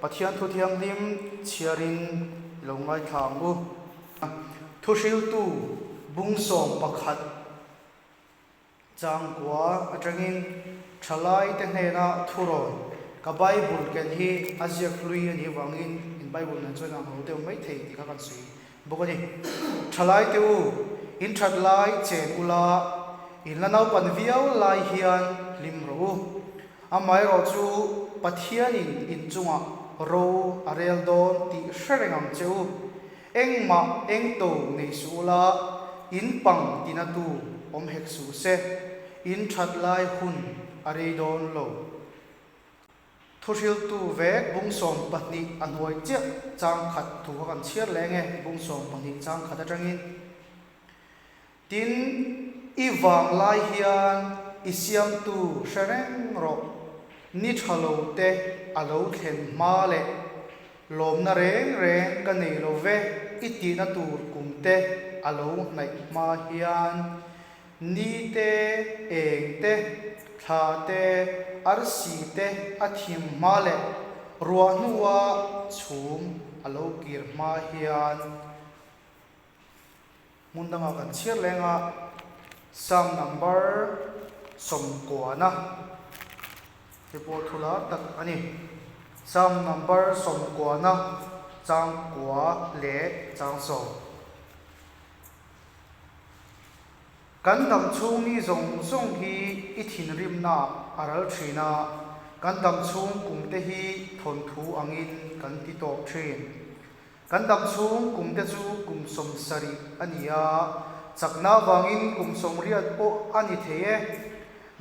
pathian thu thiang lim chiarin longai thangu thusil tu bungsom pakhat changkwa atangin thalai te hena thuroi ka bible ken hi azia klui ani wangin in bible na chona hote mai thei ti ka kan sui bokani thalai teu in thatlai chen ula in lanau pan viau lai hian limro amai ro chu pathian in chunga ro arel don ti sherengam cheu engma engto nei sula in pang tinatu om hek su se in thatlai hun are don lo thusil tu vek bungsom pahni anhoi che chang khat thu kan chiar lenge bungsom pahni chang khat atangin tin iwang lai hian isiam tu shereng ro ni thalo te alo thlen ma le lom na reng reng ka nei lo ve iti na tur kumte alo nai ma hian ni te eng te tha te arsi te athim ma le ruwa nuwa chhum alo kir ma hian mundanga kan chiar lenga psalm number somkwana report thula tak ani psalm number somkwana changkwa le changso kan dam chung ni zong zong hi ithin rimna aral thina kan dam chung kumte hi thon thu angin kan ti top thin kan dam chung kumte chu kumsom sari ania chakna wangin kumsom riat po ani theye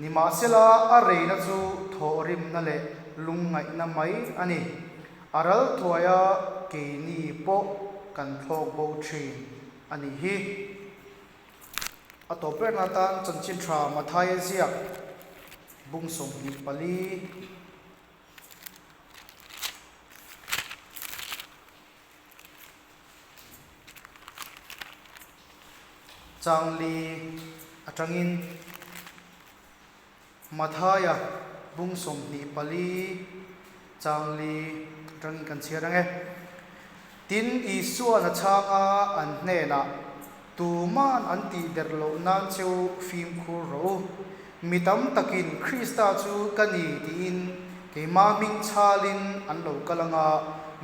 nima sela areina chu thorim na le lungai na mai ani aral thoya ke ni po kan thok bo thin ani hi atoper natan chanchin thra mathai zia bungsom ni pali changli atangin mathaya bungsom ni pali changli atangin kan chiarange tin isua na changa an hne na tuman anti derlo nan cheu phim khur ro mitam takin krista chu kani tin keima ming chalin an lo kalanga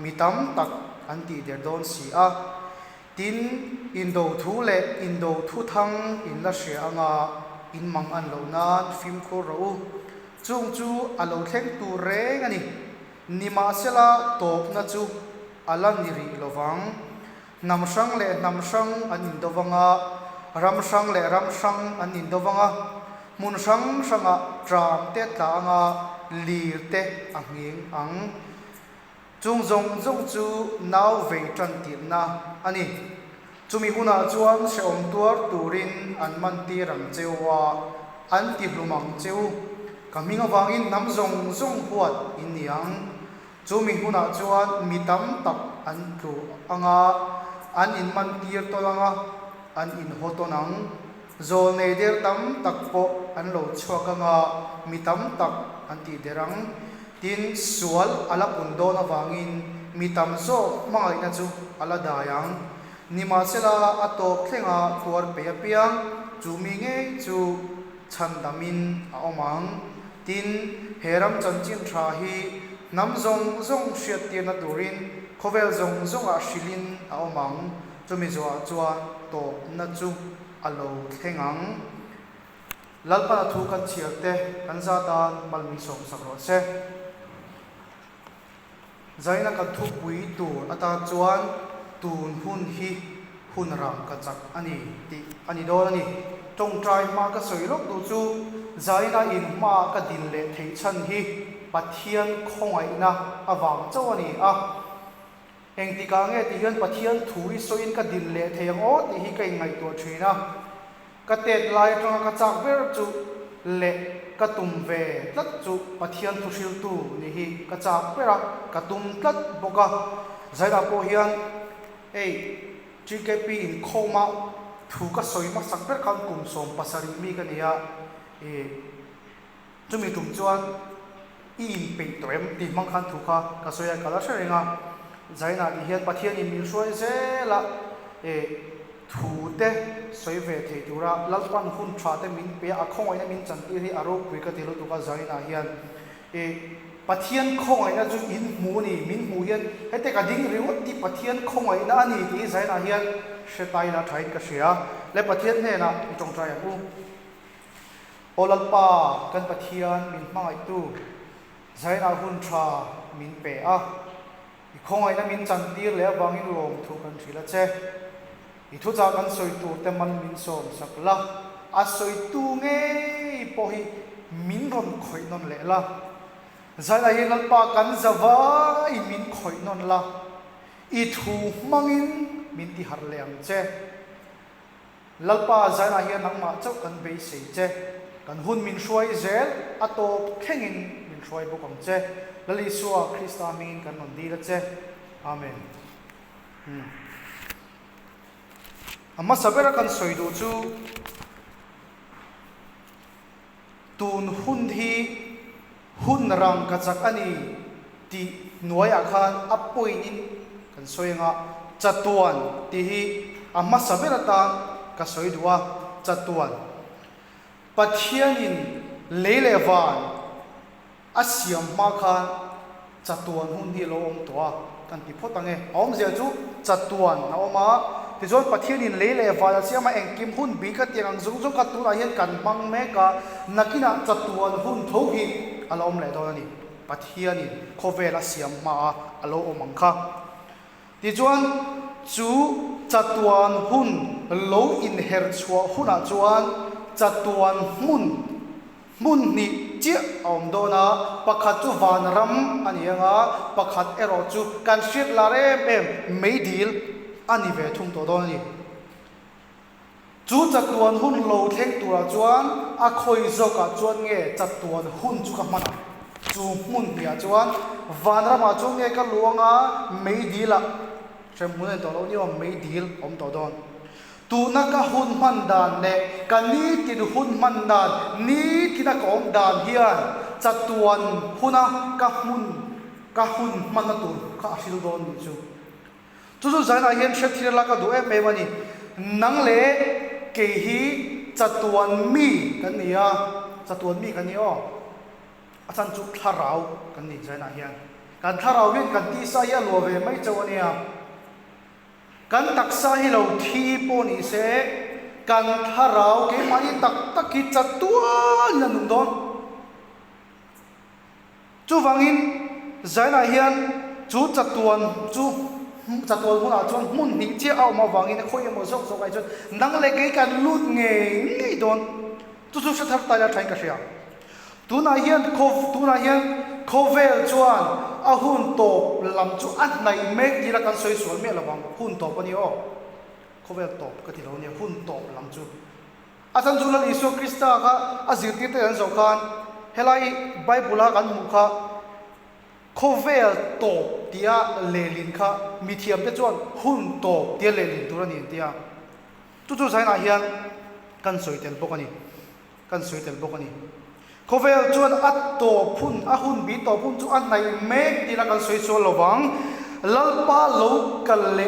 mitam tak anti der don si a tin indo thu le indo thu thang in la she anga in mang an lo nan phim khur ro chung chu alo thleng tu re ngani nima sela top na chu alan niri lovang namsang le namsang an indowanga ramsang le ramsang an indowanga munsang sanga tram te tlanga lir te anging ang chung zong zong chu naw ve tran tir na ani chumi huna chuan se om tuar turin an man ti ram chewa an ti hlumang cheu kaminga wangin nam zong zong huat in niang chumi huna chuan mitam tak an tu anga an in man tir tolanga an in hotonang zol nei der tam tak po an lo chhuakanga mitam tak an ti derang tin sual ala pundo na wangin mitam zo mangai na chu ala dayang nima sela atop thlenga tuar pe piang chumi nge chu chandamin a omang tin heram chanchin tha hi nam zong zong hriat tir na turin khovel zong zong a shilin a omang chumi zo chuan to na chu alo thengang lalpa thu kan chiarte kan za dan malmi som sakro se zaina ka thu pui tu ata chuan tun hun hi hun ram ka chak ani ti ani do ani tong trai ma ka soilok tu chu zaina in ma ka din le thei chan hi pathian khongai na awang chawani a engti ka nge ti hian pathian thui soin ka din le theyang o ti hi kai ngai to thina ka tet lai tanga ka chak ber chu le ka tum ve tlat chu pathian thusil tu ni hi ka chak pera ka tum tlat boka zaida po hian ei GKP in khoma thu ka soi ma sak ber kan kum som pasari mi ka nia e chumi tum chuan in pe toem ti mang khan thu kha ka soya kala sheringa zaina di hian pathian in min soi zela thu te soi ve thei tura lalpan hun tha te min pe a khong ai min chan ti ri aro pui ka telo tu ka zaina hian pathian khong ai na chu in mu ni min mu hian hete ka ding riwat ti pathian khong ai na ni ti zaina hian shetai na thain ka sia le pathian ne na tong trai u olalpa kan pathian min mangai tu zaina hun tha min pe a khong ai na min chan tir le wangin lom thu kan thila che i thu cha kan soi tu te man min som sakla a soi tu nge po hi min ron khoi non le la zaina hi lalpa kan zawa i min khoi non la i thu mangin min ti har leam che lalpa zaina hi nangma chau kan be sei che kan hun min shoi zel ato khengin min shoi bu kom che lali suwa krista min kan non di la che amen amma sabera kan soidu chu tun hun hi hun rang ka chak ani ti nuaya khan apoi in kan soinga chatuan ti hi amma sabera ta ka soidua chatuan pathianin lelewan asiam ma khan chatuan hun hi lo om toa kan ti photange om zia chu chatuan na oma ti zon pathianin lelewan asiama engkim hun bi ka tiang zung zung ka tu la hian kan mang me ka nakina chatuan hun tho hi alom le do ni pathianin khovela siam ma alo omang kha ti zon chu chatuan hun lo in her chua huna chuan chatuan mun ni chia om do na pakhat chu van ram anianga pakhat ero chu kan ship la re em meidil ani ve thung to do ni chu chatuan hun lo theng tura chuan a khoi zoka chuan nge chatuan hun chu ka mana chu mun bia chuan van rama chu nge ka luanga meidila chemun to lo ni meidil om to don tu na ka hun man dan ne ka ni tin hun man dan ni kina ka om dan hian chatuan huna ka hun man na tu ka asil don ni chu zaina hian shethir la ka du em me mani nang le ke hi chatuan mi kan nia chatuan mi kan ni o achan chu tharau kan ni zaina hian kan tharau hian kan ti sa ya lo ve mai chawania kan taksa hi lo thi po ni se kan tharau ke mai tak ki chatuan na nung don chu wangin zaina hian chu chatuan huna chuan mun ni che au ma wangin khoi mo sok sok ai chu nang le ke kan lut nge ngi don chu sa thar ta la thain ka sia tuna hian khovel chuan a hun to lam chu an nai mek di la kan soi sual me lawang hun to pani o khovel to ka ti lo ni hun to lam chu asan chu la isu krista ka azirti te an zo khan helai bible kan mu kha khovel to tia lelin kha mithiam te chuan hun to tia lelin turani tia chu zaina hian kan soitel bokani khovel chuan at to phun a hun bi to phun chu an nai mek ti la kan soi so lowang lalpa lo kal le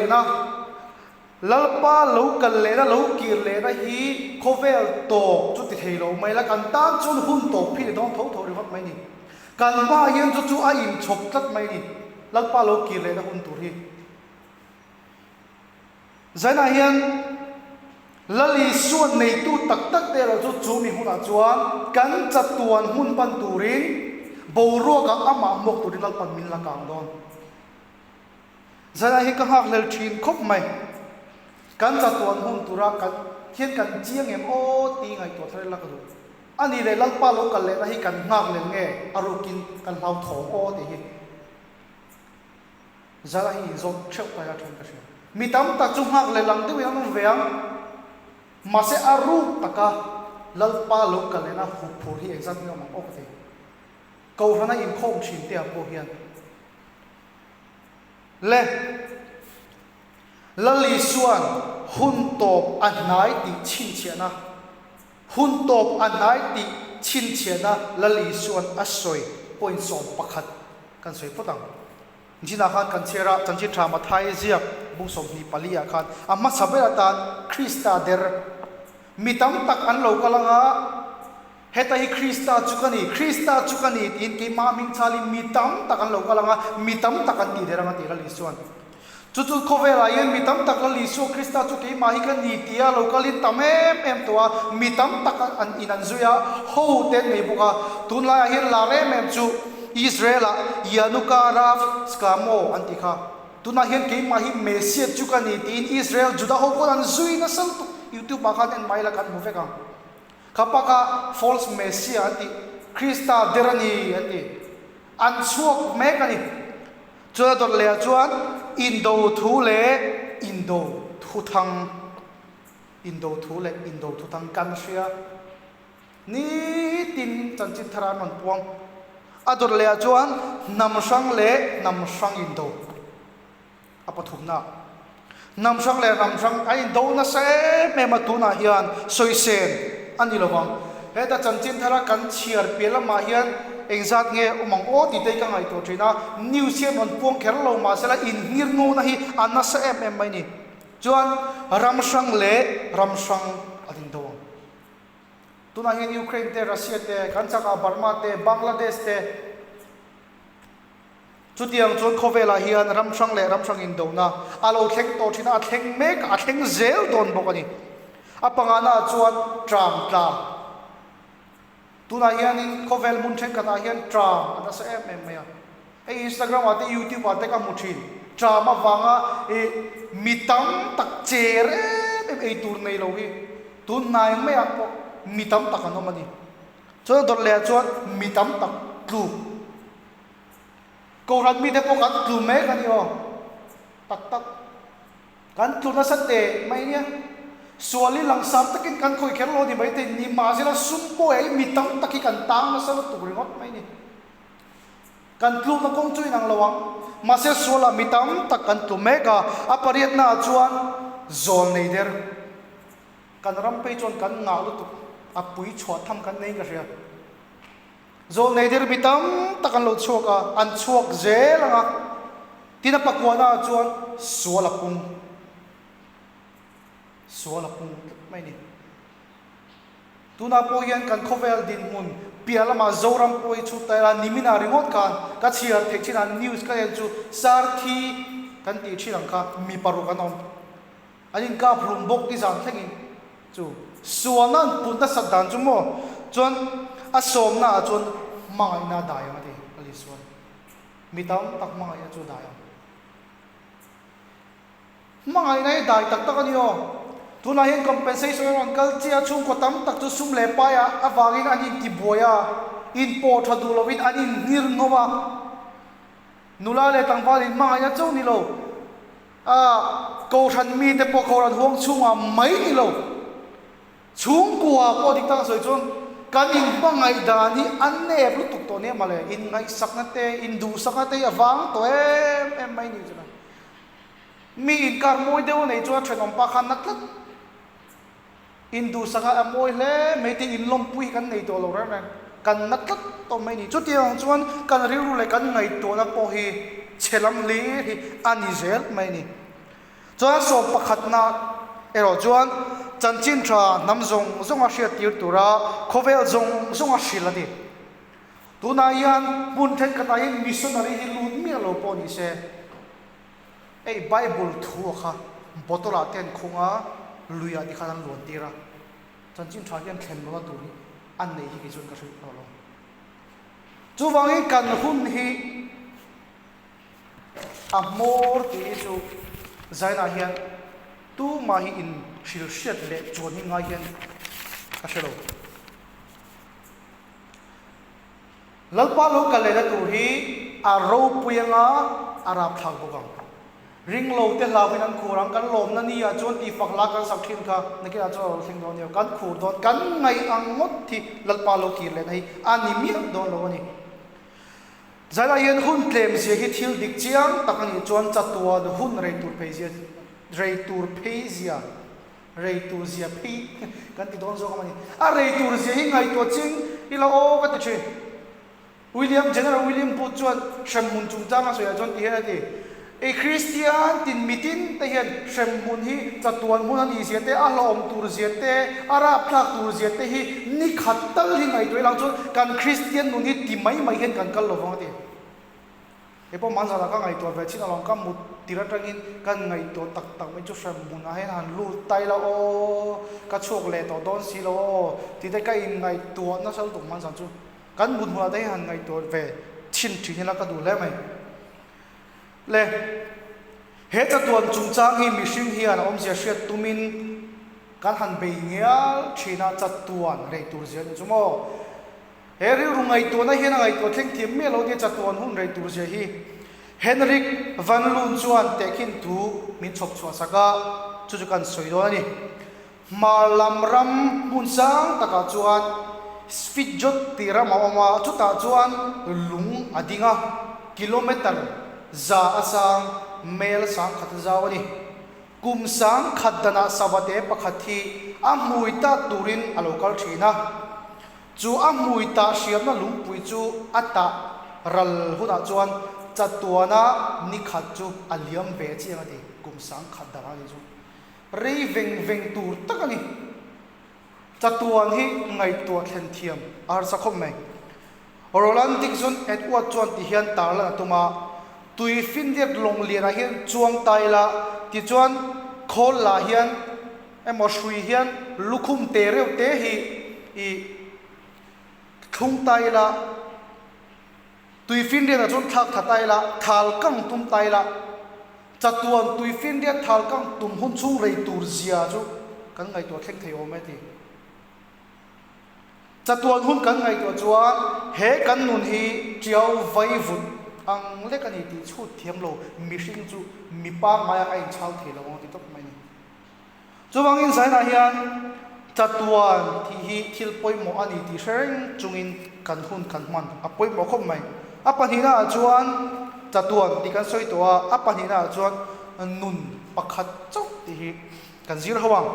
na lo kir le na hi khovel to chu ti thei lo mai la kan tan chun hun to phi dong tho ri wat mai ni kan ma hian chu a in chop tat mai ni lalpa lo kir le na hun tur hi zaina hian lali suan nei tu tak te lo chu mi huna chuan kan chatuan hun pan turin boro ka ama mok turin al pan min la kang don zara hi ka hak lel thin khop mai kan chatuan hun tura kan hian kan chiang em o ti ngai to thre la ka du ani le lalpa lo kal le na hi kan hak le nge arukin kan lau thong o ti hi zara hi zon cheu ta ya thon ka sia mi tam ta chu hak le lang tu yang veang mase aru taka lalpa lo kalena phur hi exam ni ma ok the ko hana in khom chin te apo hian le lali suan hun top anai ti chin chiana hun top anai ti chin chiana lali suan asoi point som pakhat kan soi potang jina khan kan chera chanchi thama thai ziak bung som ni palia khan amma sabela tan krista der mitam tak an lo kalanga heta hi krista chukani in ki ma ming chali mitam tak an lo kalanga mitam tak an ti deranga ti gal isuan chuchu khovela yen mitam tak la lisu krista chu ki ma hi kan ni tia lo kalin tamem em towa mitam tak an inan zuya ho ten nei buka tunla hin la re mem chu Israela yanuka raf skamo antika tuna hian ke ma hi message chukani tin Israel juda ho kon an zui na sal YouTube bakhan en maila kan moveka kapaka false messiah anti krista derani anti an chuak mekani chua dor le chuan indo thu thang kan sia ni tin chanchin thara man puang ador le chuan namsang indo apa thumna namsang ai do na se me matuna hian soisen ani lowang heta chanchin thara kan chiar pela ma hian exat nge umang o ti te ka ngai to thina news hian on puang kher lo ma sala in ngir ngo na hi anna sa em mai ni chuan ramsang adin do tuna hian Ukraine te Russia te kanchaka Burma te Bangladesh te chutiang chon khovela hian ramsang in do na alo thleng to thina thleng mek a thleng zel don bokani apangana chuan tram tla tuna hian in khovel mun theng kata hian tram ana sa em maya ei Instagram ate YouTube ate ka muthin tram awanga e mitam tak chere ei tur nei lo hi tun nai me apo mitam tak anomani cho dor le chuan mitam tak tlu ko ran mi te po kan tlu me kan yo tak kan tlu na sate mai nia suali langsam takin kan khoi kherlo ni bai te ni ma sila sumpo ei mitam taki kan tang na sa tu ringot mai ni kan tlu na kong chui nang lawang ma se suala mitam tak kan tu meka apariat na chuan zol nei der kan ram pe chon kan nga lu tu apui chhuat tham kan nei ka ria zol nei der mitam takan lo chuaka an chuak zelanga tina pakwana chuan suala pung mai ni tuna po yan kan khovel din mun pialama zoram po i chu tara nimina ringot kan ka chiar thekchina news ka yan chu sarthi kan ti thirang kha mi paru kanom anin ka phrum bok ti jang thengin chu suanan punta sadan chu mo chon asom na chon mangai na dayang ati aliswan mitam tak mangai chu dayang mangai na dai tak tak ani o tuna hian compensation on kalchia chung ko tam tak chu sum le pa ya awangin anin ki boya in po thadu lovin anin nir ngova nula le tangwalin ma ya chu ni lo ko than mi te po ko ran huang chunga mai ni lo chung kwa po dik tang soi chon kanin bangai dani anne lu tuk to ne male in ngai sakna te in du sakna te awang to em mai ni chuna mi in kar moi deu nei chu threnom pa khan natlat Indu sanga amoy le may ti inlom pui kan nei to lo ran kan natlat to mai ni chu tiang chuan kan riu le kan ngai to na po hi chelam li hi anizel mai ni chuan so pakhat na ero chuan chanchin tha namzong zonga hria tir tura khovel zong a hriladi tuna yan bun then kata hin missionary hi lut mi lo po ni se ei bible thu kha botola ten khunga luya di khanan lon tira chanchin tha hian thlen lo tu ni an nei hi ki chun ka hrui lo chu wangi kan hun hi amor ti chu zaina hian tu ma hi in shil shet le choni nga hian ka shelo lalpa lo kale da tu hi a ro puyanga arap thak bokang ring lo te lawin an khurang kan lom na ni a chon ti fakla kan sakhin kha naki a chaw thing don yo kan khur don kan ngai ang mot thi lalpa lo ki le nai ani mi don lo ni zala yen hun tlem se hi thil dik chiang takani chon chatua de hun rei tur peizia rei tur zia pi kan ti don zo ka mani a rei tur zia hi ngai to ching ila o ka ti che General William Booth chuan shammun chung changa soya chuan ti hian ati a Christian tin mitin te hian shammun hi chatuan hun ani siate a hlom tur siate ara phlak tur siate hi ni khattal hi ngai toilang chuan kan Christian nun hi ti mai mai hian kan kal lovang ati epo man sala ka ngai to ve chin along ka mut tiratangin kan ngai to tak tak mai chu shammun a hen han lu tai la o ka chok le to don si lo ti te ka in ngai to na sal tung man san chu kan mut hua dai han ngai to ve chin thi la ka du le mai le he ta tuan chung chang hi mi hring hi an om sia hriat tumin kan han be ngial thina chat tuan rei tur sia ni chumo he ri rungai to na hian ngai to thleng thiam me lo ni chat tuan hun rei tur sia hi Henrik van Loon chuan tekin tu min chop chua saka chu chu kan soi do ani malam ram mun sang taka chuan Svitjot tira ma chu ta chuan lung adinga kilometer za asang mel sang khat zawani kum sang khadana sabate pakhathi amuita turin alokal thina chu amuita siamna lungpui chu ata ral huda chuan chatuana ni khat chu aliam be chiangati kum sang khadana ni chu rei veng tur takani chatuan hi ngai to thlen thiam ar sakhom mai Roland Dixon Edward chuan ti hian tarla tuma tui findiat long liana hian chuang taila ti chuan khol la hian emo shui hian lukhum te reu te hi I thung taila tui findiat chuan thak thataila thal kang tum taila chatuan tui findiat thal kang tum hun chung rei tur zia chu kan ngai to thleng thei om ti chatuan hun kan ngai to chuan he kan nun hi chiao vai vut ang lekani ti chut thiam lo mi hring chu mi pa maya ai chal the lo ti tok mai ni chuwang in sai na hian chatuan thi hi thil poi mo ani ti hreng chungin kan hun kan man a poi mo khom mai a panina chuan chatuan ti kan soi to a panina chuan nun pakhat chau ti hi kan zir hawang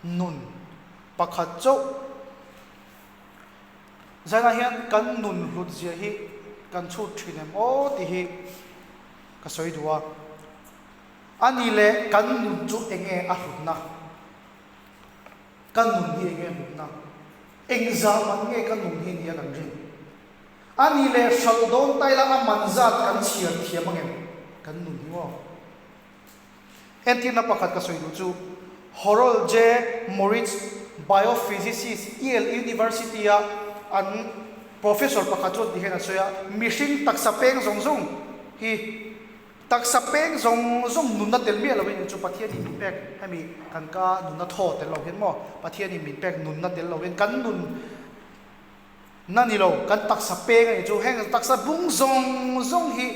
nun pakhat chau zana hian kan nun hlut zia hi kan chut thinem o ti hi ka soi duwa ani le kan nun chu enge a hlutna kan nun hi enge hlutna exam an nge kan nun hi ni an rin ani le shaldon taila a manzat kan chiar thiam angem kan nun hi wo entina pakhat ka soi du chu Harold J Moritz biophysicist Yale University a an professor pakhatut di hena soya mishing taksapeng zongzong hi taksapeng zongzong nunna telmi alawin chu pathian ni pek hami kan ka nunna tho tel lo hen mo pathian ni min pek nunna tel lo hen kan nun nani lo kan taksapeng ani chu heng taksa bung zong hi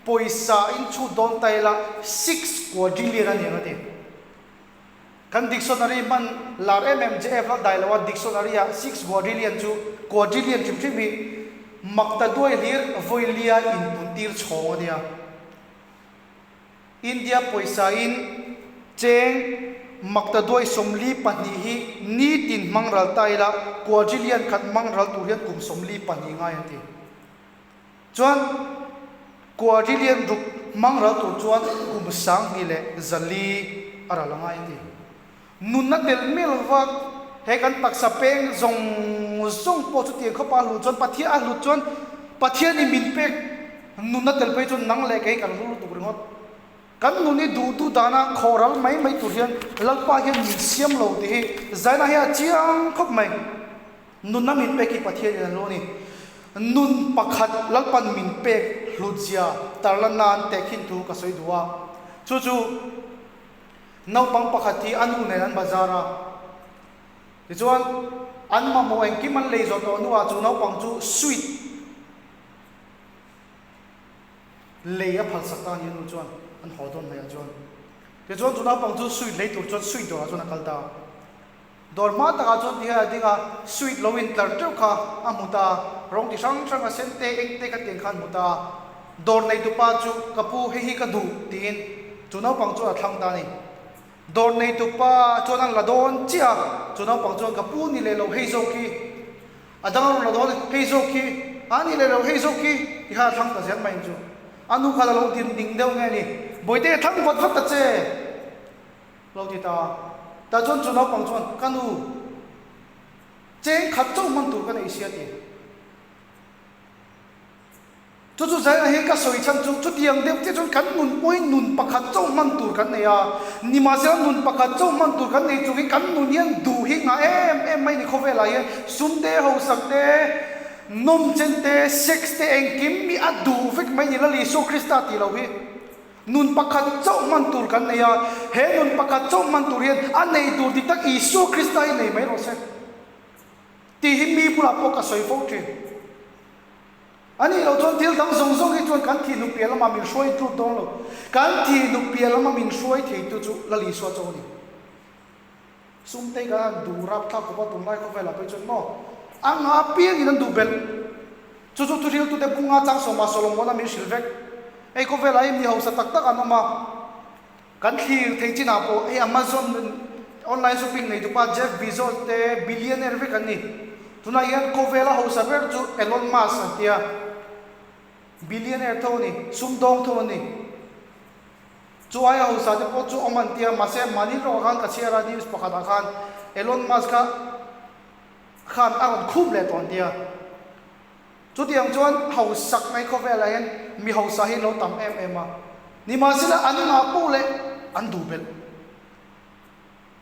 poisa in chu don taila 6 quadrillion ani ngati kan dictionary man lar mmjf la dailawa dictionary a 6 quadrillion chu quadrillion chim bi makta doi lir voilia in puntir chhong dia India poisa in cheng makta doi somli pani hi ni tin mangral taila quadrillion khat mangral turian kum somli pani ngai ati chuan quadrillion ruk mangral tur chuan kum sang hi le zali ara langai ati nunna tel mel wak he kan taksa peng zong po chu tiang khopa hlu chon pathia a hlu chon pathia ni min pek nunna tel pe chon nang le kai kan hlu tu ringot kan nuni du dana khoral mai turian lalpa hian min siam lo ti hi zaina hi chiang khop mai nunna min pe ki pathia ni lo ni nun pakhat lalpan min pek hlutia tarlanan tekhin tu ka soi duwa chu nau pang pakhati anu ne an bazara ti chuan an ma mo en ki man le zo to nuwa chu nau pang chu sweet le ya phal sakta ni nu chuan an hodon na ya chuan ti chuan chu nau pang chu sweet le tur chuan sweet do chuan kalta dor ma ta chuan ti ha dinga sweet lowin tar teu kha amuta rong ti sang a sente ekte ka ten khan muta dor nei tu pa chu kapu hi ka du tin chu nau pang chu a thlang ta ni dor nei tu pa chuan an la don chia chu nau pang chuan kapu ni le lo hei zo ki adang la don hei zo ki ani le lo hei zo ki ti ha thang ta zen mai chu anu khala lo tin ding deu nge ni boite thang vat vat ta che lo ti ta chon chu no pang chon kanu cheng khat chou man tur kan ei sia ti chu zai a he ka soi chan chu tiang deu te chon kan nun poi nun pakhat chou man tur kan nei a ni ma se nun pakhat chou man tur kan nei chu hi kan nun yang du hi nga em mai ni khove la ye sum te ho sak te nom chen te sex te eng kim mi adu fik mai ni la li so krista ti lo hi nun pakhat chou man tur kan nei a he nun pakhat chou man tur hian a nei tur dik tak i so krista i nei mai ro se ti hi mi pula po ka soi fo thin ani lo chon til dang zong zong hi chon kan thi nu pial ma min shoi tu dong lo kan thi nu pial ma min shoi thei tu chu la li so chaw ni sum te ga du rap tha ko ba tum lai ko vela pe chon mo ang a piang in du bel chu tu ril tu te bunga chang so ma solomon na min silvek ei ko vela im ni ho sa tak tak anoma kan thi thei china po ei amazon online shopping nei tu pa Jeff Bezos te billionaire ve kan ni tuna yan ko vela ho sa ver chu Elon Musk atia billionaire thoni sumdong thoni chu ai ho sa te po chu oman tia ma se mani ro kan ka chera news pakada khan Elon Musk ka khan aron khub le ton tia chu tiang chuan ho sak mai ko vela hen mi ho sa hi lo tam em a ni ma sila an ma pu le an du bel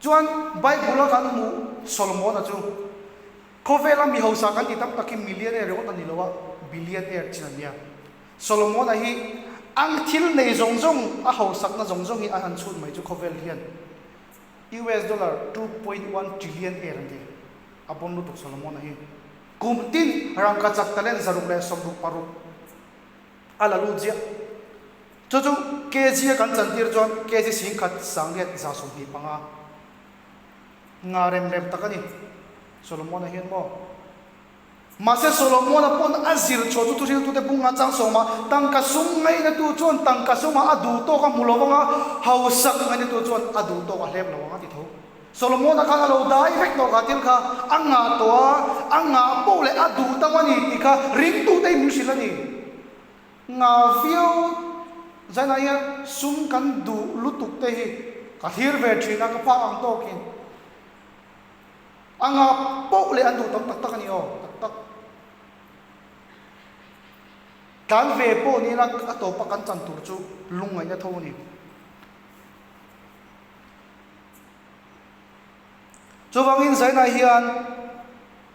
chuan bible kan mu solomon chu ko vela mi ho sa kan ti tam takin millionaire ro tan ni lowa billionaire chinania solomon hi ang thil nei zong zong a ho sak na zong zong hi a han chut mai chu khovel hian US dollar 2.1 trillion erandi abon lu tuk solomon hi kumtin rang ka chak talen zaruk le som du paru ala lu jia chu kg kan chan tir chon kg sing khat sanget za sum hi panga ngarem rem takani solomon hian mo mase solomon pon azir chotu tu ril tu te bunga chang soma tangka sum ngai na tu chon tangka suma adu to ka mulowanga hausak ngani tu chon adu to ka hlem lawanga ti tho solomon ka lo dai vek no ka til kha anga to anga po le adu tawani ti kha ring tu te mi silani nga view zana ya sum kan du lutuk te hi ka hir ve thina ka pa ang to kin anga po le andu tam tak tak ani o tak kan ve po ni la ato pa kan chan tur chu lungai na tho ni chuwangin zaina hian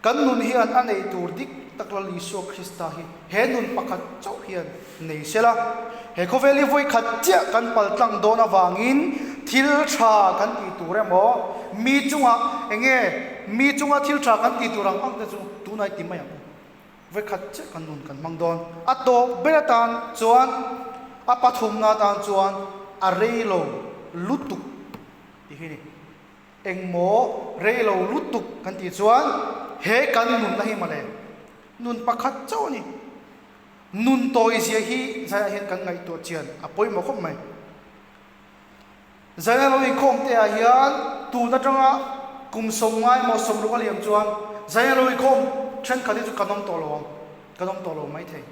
kan nun hian anei tur dik takla liso krista hi he nun pakhat chau hian nei sela he khoveli voi khat chia kan paltlang dona wangin thil tha kan ti ture mo mi chunga enge mi chunga thil tha kan ti turang ang te chu tunai ti mai voi khat chia kan nun kan mangdon ato beratan chuan apathum na tan chuan a reilo lutuk ti hi ni engmo reilo lutuk kan ti chuan he kan nun na hi male nun pakhat chau ni nun toi sia hi zaya hian kan ngai to chian apoi mo khom mai zaya lo i khom te a hian tu na tanga kum som ngai mo som ru liam chuan zaya lo i khom chen khadi chu kanom to lo mai thei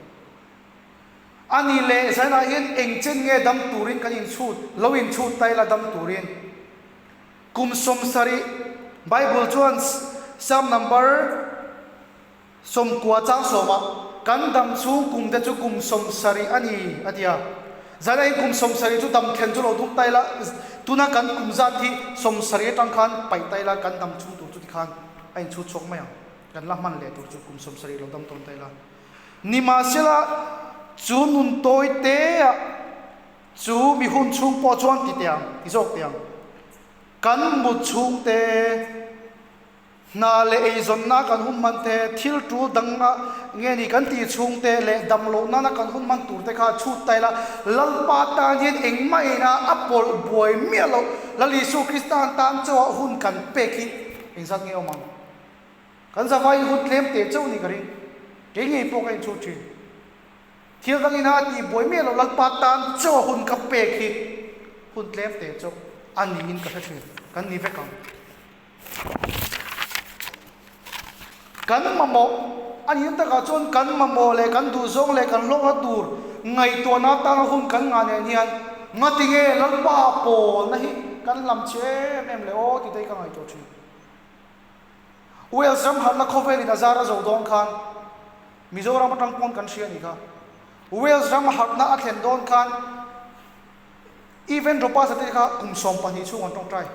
ani le zaya hian eng chen nge dam turin kan in chut lo in chut tai la dam turin kum som sari bible chuan psalm number som kwa chang soma kan dam chu kum de chu kum som sari ani atia zalai kum som sari chu dam khen chu lo duk tai la tuna kan kum za thi som sari tang khan pai tai la kan dam chu tu chu khan ain chu chok mai kan la man le tu chu kum som sari lo dam ton tai la nima sela chu nun toi te chu mi hun chung po chuan ti tiang izok tiang kan mu chung te na le ei zon na kan hun man te thil tu dang na nge ni kan ti chung te le dam lo na na kan hun man tur te kha chu tai la lal pa ta yen eng mai na apol boy mi lo la li su kristan tam cho hun kan pe ki eng sat nge omang kan za vai hun tlem te chau ni kari ke nge po kai chu chi thil dang ina ti boy mi lo lal pa tam cho hun ka pe ki hun tlem te chau an ni in ka tha kan ni ve kam kan mamo ani ta ka chon kan mamo le kan du zong le kan lo tur ngai to na ta hun kan nga ne hian ngati nge lalpa pol na hi kan lam che em le o ti dei ka ngai to thi wel sam har la khovel in azara zo dong khan mizoram tang pon kan sia ni kha wel sam har na athen don khan even ropa sa te kha kum som pa ni chu on tong trai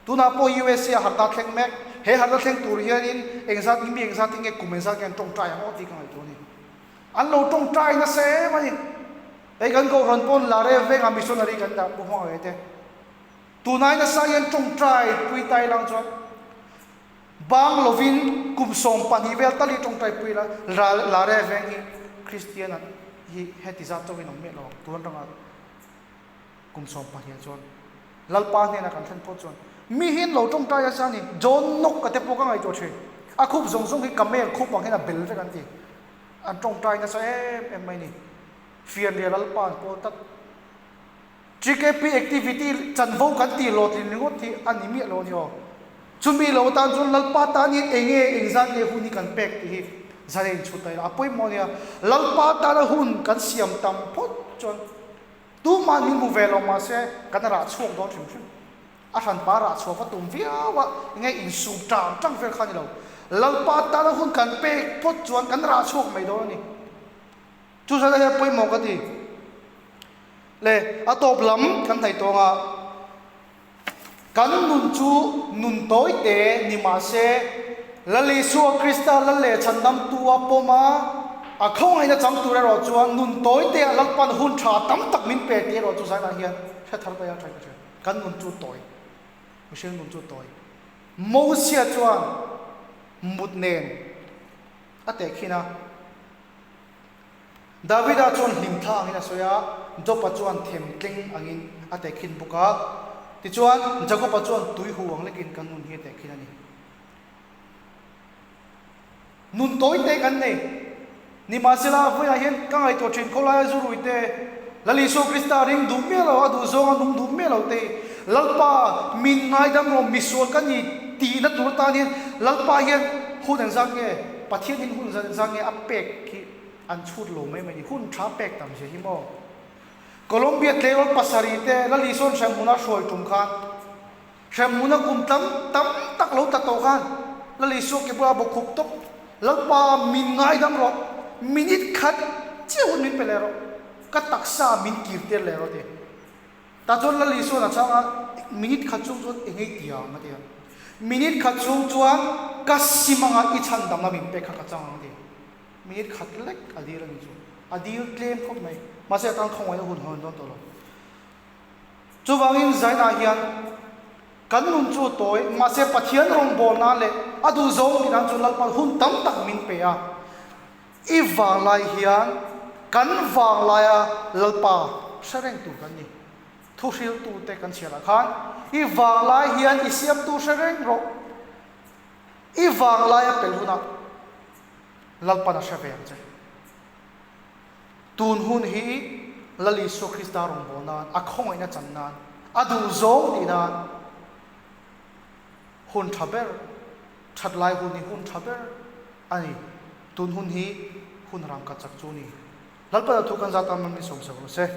tuna po USA har ta thleng mek he har la thleng tur hian in engzat mi engzat nge kum engzat kan tong trai o ti ka ngai to ni an lo tong trai na se mani ei kan ko ron pon la re ve nga missionary kan da bu hwa ete tunai na sa yan tong trai pui tai lang chon bang lovin kum som pa ni vel tali tong trai pui la re ve ngi Christian hi heti za to in me lo tuan ranga kum som pa hian chon lalpa ne na kan than po chon mi hin lo tong trai sa ni jon nok ka te po ka ngai to the a khup zong zong hi kamel khup pa hena bel ve kan ti an tong trai na sa em mai ni phiền liền là pan po tat GKP activity chan vo kan ti lot ni ngot thi ani mi lo ni ho chumi lo tan chun lalpa ta ni enge exam ne huni kan pek ti zaren chutai apoi mo nia lalpa ta la hun kan siam tam phot chon tu man min bu velo ma se kan ra chuak do thim thim a than pa ra chuak fa tum viawa nge in su tang tang fel khan lo lalpa ta la hun kan pek phot chuan kan ra chuak mai do ni chú sa đây bơi mò cái gì lệ à top lắm kan thầy to nga kan nun chu nun tối te ni ma se la le suwa Krista la le chandam tua poma à không ai na cham tu ro chuan nun tối te lak pan hun tha tam tak min pe te ro chu sa na hian thar thar ya thai ka kan nun chu tối misel nun chu tối mo sia chuan mut nen ate khina David a chuan hlim tha angin a soya Job a chuan them tling angin ate khin buka ti chuan Jacob a chuan tui hu ang lekin kan nun hi te khin ani nun toi te kan nei ni ma sila voya hian ka ngai to thin kholai zu ruite lali so Krista ring dum me lo adu zonga nung dum me lo te lalpa min ngai dam ro misol kan ni ti na tur ta ni lalpa hian hun ang sang nge pathian in hun sang nge apek ki an chut lo mai mai hun tha pek tam se hi mo Colombia tlewal pasari te la lison shamuna shoi tum khan shamuna kum tam tak lo ta to khan la liso ke bua bo khup tok lalpa min ngai dam ro minute khat che hun min pele ro ka taksa min kirte le ro te ta chon la liso na changa minute khat chung chon engei tia ma te minute khat chung chuan ka simanga I chan dam na min pe kha ka chang te minute khat lek adir ani chu adir claim khop mai ma se tang khong ai hun hon don to lo chu wangin zaina hian kan nun chu toy ma se pathian rong bol na le adu zong ni dan chu lalpa hun tam tak min pe a I wang lai hian kan wang lai a lalpa sareng tu kan ni thu sil tu te kan chela khan I wang lai hian I siam tu sareng ro I wang lai a pel huna lalpa na sha veng che tun hun hi lali so Krista rong bonan a khong ina chan nan adu zong ni nan hun thaber that lai hun ni hun thaber ani tun hun hi hun ram ka chak chu ni lalpa thu kan za tam ni som se